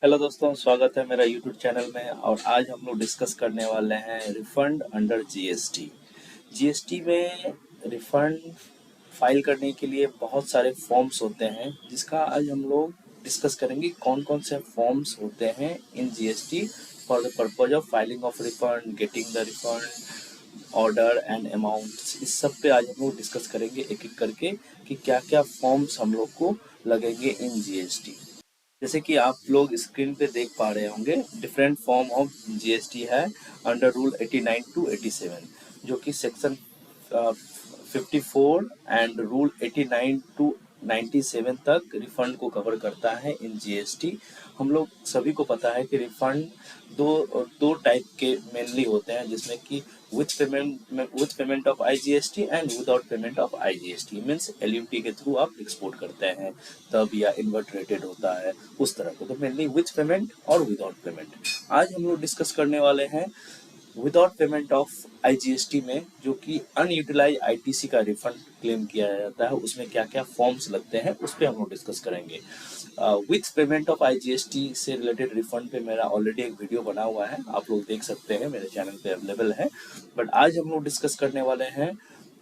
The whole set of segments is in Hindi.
हेलो दोस्तों, स्वागत है मेरा यूट्यूब चैनल में। और आज हम लोग डिस्कस करने वाले हैं रिफंड अंडर जीएसटी। जीएसटी में रिफंड फाइल करने के लिए बहुत सारे फॉर्म्स होते हैं, जिसका आज हम लोग डिस्कस करेंगे कौन कौन से फॉर्म्स होते हैं in GST for the purpose of filing of refund, getting the refund, order and amounts. इस सब पे आज हम लोग डिस्कस करेंगे एक एक करके कि क्या क्या फॉर्म्स हम लोग को लगेंगे इन जीएसटी। जैसे कि आप लोग स्क्रीन पे देख पा रहे होंगे, डिफरेंट फॉर्म ऑफ जीएसटी है अंडर रूल 89 टू 87, जो कि सेक्शन 54 एंड रूल 89 टू 97 तक रिफंड को कवर करता है इन जीएसटी। हम लोग सभी को पता है कि रिफंड दो दो टाइप के मेनली होते हैं, जिसमें कि with payment of IGST and without payment of IGST. Means LUT के थ्रू आप एक्सपोर्ट करते हैं तब, या इन्वर्ट रेटेड होता है उस तरह को। तो मेनली विथ पेमेंट और विदाउट पेमेंट। आज हम लोग डिस्कस करने वाले हैं विदाउट पेमेंट ऑफ आईजीएसटी में, जो कि अनयूटिलाइज आईटीसी का रिफंड क्लेम किया जाता है। उसमें क्या क्या फॉर्म्स लगते हैं उस पर हम लोग डिस्कस करेंगे। विथ पेमेंट ऑफ आईजीएसटी से रिलेटेड रिफंड पे मेरा ऑलरेडी एक वीडियो बना हुआ है, आप लोग देख सकते हैं, मेरे चैनल पे अवेलेबल है। बट आज हम लोग डिस्कस करने वाले हैं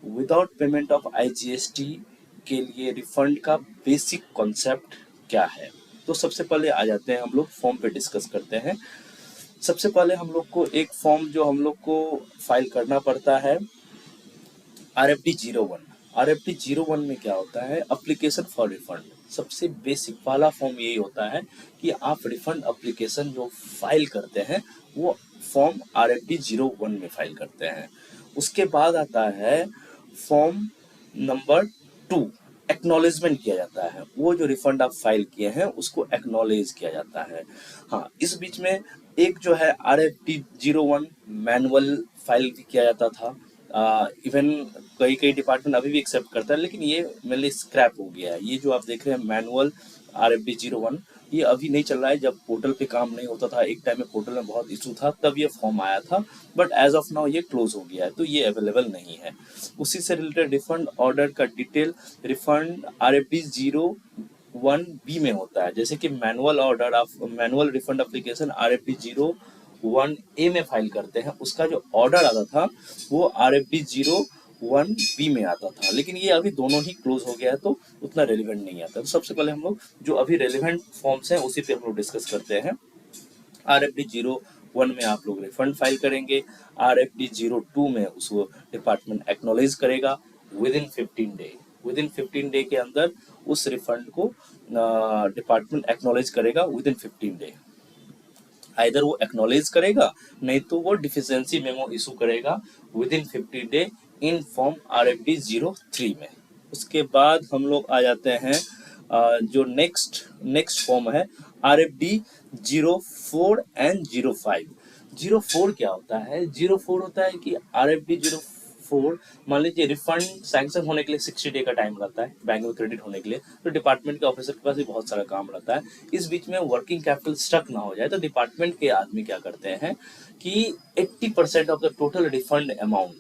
विदाउट पेमेंट ऑफ आईजीएसटी के लिए रिफंड का बेसिक कॉन्सेप्ट क्या है। तो सबसे पहले आ जाते हैं, हम लोग फॉर्म पे डिस्कस करते हैं। सबसे पहले हम लोग को एक फॉर्म जो हम लोग को फाइल करना पड़ता है, RFD 01। RFD 01 में क्या होता है, अप्लीकेशन फॉर रिफंड। सबसे बेसिक पहला फॉर्म यही होता है कि आप रिफंड अप्लीकेशन जो फाइल करते हैं वो फॉर्म RFD 01 में फाइल करते हैं। उसके बाद आता है फॉर्म नंबर 2, एक्नॉलेजमेंट किया जाता है। वो जो रिफंड आप फाइल किए हैं उसको एक्नॉलेज किया जाता है। हाँ, इस बीच में एक जो है RFD 01 मैनुअल फाइल भी किया जाता था। इवन कई कई डिपार्टमेंट अभी भी एक्सेप्ट करता है, लेकिन ये मेनली स्क्रैप हो गया है। ये जो आप देख रहे हैं मैनुअल RFD 01, ये अभी नहीं चल रहा है। जब पोर्टल पे काम नहीं होता था, एक टाइम में पोर्टल में बहुत इशू था, तब ये फॉर्म आया था। बट एज ऑफ नाउ ये क्लोज हो गया है, तो ये अवेलेबल नहीं है। उसी से रिलेटेड रिफंड ऑर्डर का डिटेल रिफंड RFD 01B में होता है। जैसे कि मैनुअल ऑर्डर, आप manual refund application RFD 01A में फाइल करते हैं, उसका जो ऑर्डर आता था वो RFD 01B में आता था। लेकिन ये अभी दोनों ही क्लोज हो गया है, तो उतना रेलिवेंट नहीं आता। तो सबसे पहले हम लोग जो अभी रेलिवेंट फॉर्म्स हैं उसी पे हम लोग डिस्कस करते हैं। RFD 01 में आप लोग रिफंड फाइल करेंगे। RFD 02 में उसको डिपार्टमेंट एक्नॉलेज करेगा with in 15 day. With in 15 day के अंदर उस रिफंड को डिपार्टमेंट एक्नॉलेज करेगा विद इन 15 डे। आइदर वो एक्नॉलेज करेगा, नहीं तो वो डिफिशियंसी मेमो इशू करेगा with in 50 day in form RFD 03 में। उसके बाद हम लोग आ जाते हैं जो नेक्स्ट फॉर्म है RFD 04 एंड 05। 04 क्या होता है? 04 होता है कि RFD 04, मान लीजिए रिफंड सैंक्शन होने के लिए 60 डे का टाइम रहता है बैंक में क्रेडिट होने के लिए, तो डिपार्टमेंट के ऑफिसर के पास भी बहुत सारा काम रहता है। इस बीच में वर्किंग कैपिटल स्टक ना हो जाए, तो डिपार्टमेंट के आदमी क्या करते हैं कि 80% of the total refund amount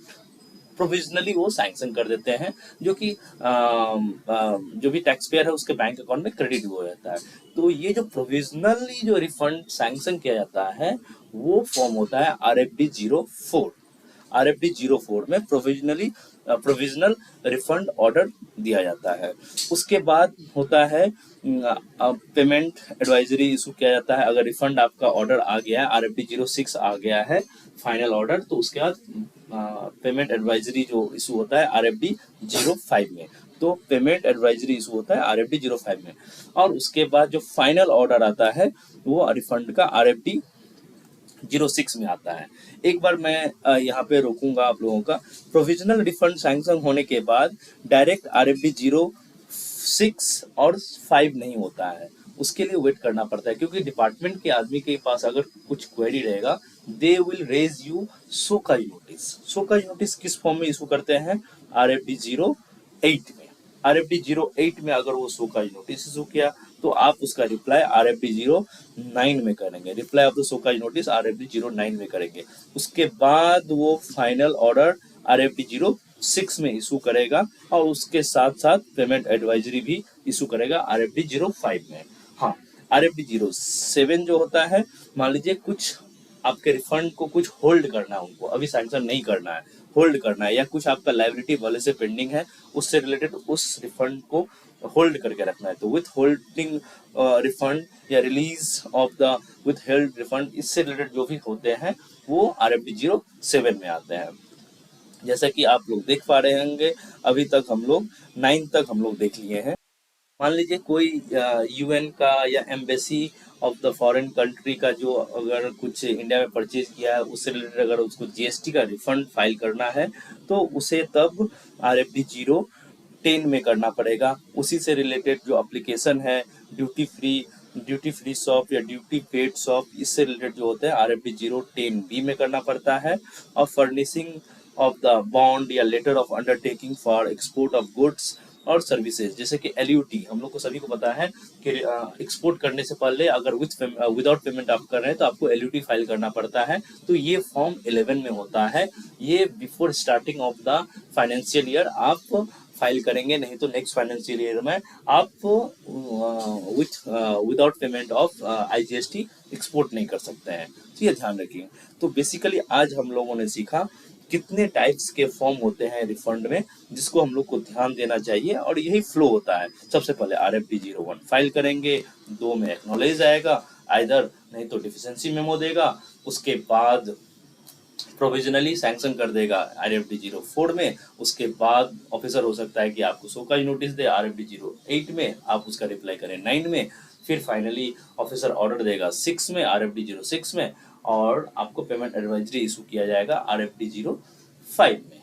provisionally वो सैंक्शन कर देते हैं, जो कि जो भी टैक्स पेयर है उसके बैंक अकाउंट में क्रेडिट हो जाता है। तो ये जो प्रोविजनली जो रिफंड सैंक्शन किया जाता है वो फॉर्म होता है RFD 04। RFD 04 में प्रोविजनल रिफंड ऑर्डर दिया जाता है। उसके बाद होता है पेमेंट एडवाइजरी इशू किया जाता है। अगर रिफंड आपका ऑर्डर आ गया है, RFD 06 आ गया है फाइनल ऑर्डर, तो उसके बाद पेमेंट एडवाइजरी जो इशू होता है RFD 05 में। तो पेमेंट एडवाइजरी इशू होता है RFD 05 में। और उसके बाद जो फाइनल ऑर्डर आता है वो रिफंड का RFD 06 में आता है। एक बार मैं यहाँ पे रोकूंगा आप लोगों का। प्रोविजनल रिफंड सैंक्शन होने के बाद डायरेक्ट RFD 06 और 5 नहीं होता है, उसके लिए वेट करना पड़ता है। क्योंकि डिपार्टमेंट के आदमी के पास अगर कुछ क्वेरी रहेगा, they will raise you show cause notice. Show cause notice किस फॉर्म में इशू करते हैं? RFD 08 में। RFD 08 में अगर वो शोकाज नोटिस इशू किया तो आप उसका रिप्लाई RFD 09 में करेंगे। Reply off the show cause notice RFD 09 में करेंगे। उसके बाद वो फाइनल ऑर्डर RFD 06 में इशू करेगा, और उसके साथ साथ पेमेंट एडवाइजरी भी इशू करेगा RFD 05 में। हाँ, RFD07 जो होता है, मान लीजिए कुछ आपके रिफंड को कुछ होल्ड करना है, उनको अभी सैंक्शन नहीं करना है, होल्ड करना है, या कुछ आपका लायबिलिटी वाले से पेंडिंग है, उससे रिलेटेड उस रिफंड को होल्ड करके रखना है, तो विथ होल्डिंग रिफंड या release of the with held refund, इससे रिलेटेड जो भी होते हैं वो RFD07 में आते हैं। जैसा कि आप लोग देख पा रहे होंगे, अभी तक हम लोग 9 तक हम लोग देख लिए हैं। मान लीजिए कोई UN का या embassy of the foreign country का जो अगर कुछ इंडिया में परचेज किया है, उससे रिलेटेड अगर उसको GST का रिफंड फाइल करना है, तो उसे तब RFD010 में करना पड़ेगा। उसी से रिलेटेड जो एप्लीकेशन है, ड्यूटी फ्री शॉप या ड्यूटी पेड शॉप, इससे रिलेटेड जो होते हैं RFD010B में करना पड़ता है। और फर्निशिंग ऑफ द बॉन्ड या letter of undertaking for export of goods और सर्विसेज, जैसे कि LUT, हम लोग को सभी को पता है कि एक्सपोर्ट करने से पहले अगर विदाउट पेमेंट आप कर रहे हैं तो आपको LUT फाइल करना पड़ता है। तो ये फॉर्म 11 में होता है, ये before starting of the financial year आप फाइल करेंगे, नहीं तो नेक्स्ट फाइनेंशियल ईयर में आप without payment of IGST export नहीं कर सकते हैं, तो ये ध्यान रखिए। तो बेसिकली आज हम लोगों ने सीखा कितने टाइप्स के फॉर्म होते हैं रिफंड में, जिसको हम लोग को ध्यान देना चाहिए, और यही फ्लो होता है। सबसे पहले RFD01 फाइल करेंगे, 2 में एक्नॉलेज आएगा आइदर, नहीं तो डिफिशिएंसी मेमो देगा, उसके बाद प्रोविजनली सैंक्शन कर देगा RFD04 में, उसके बाद ऑफिसर हो सकता है कि आपको शोकाज नोटिस दे RFD08 में, आप उसका रिप्लाई करें 9 में, फिर फाइनली ऑफिसर ऑर्डर देगा 6 में, RFD06 में, और आपको पेमेंट एडवाइजरी इशू किया जाएगा RFD05 में।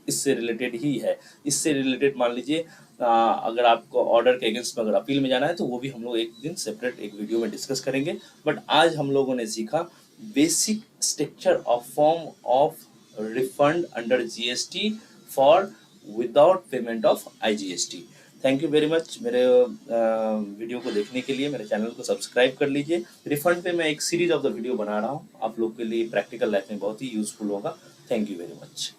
इससे रिलेटेड ही है। इससे रिलेटेड मान लीजिए अगर आपको ऑर्डर के अगेंस्ट में अगर अपील में जाना है, तो वो भी हम लोग एक दिन सेपरेट एक वीडियो में डिस्कस करेंगे। बट आज हम लोगों ने सीखा basic structure of form of refund under GST for without payment of IGST। Thank you very much मेरे वीडियो को देखने के लिए। मेरे चैनल को सब्सक्राइब कर लीजिए। रिफंड पे मैं एक सीरीज ऑफ द वीडियो बना रहा हूँ, आप लोग के लिए प्रैक्टिकल लाइफ में बहुत ही यूजफुल होगा। Thank you very much.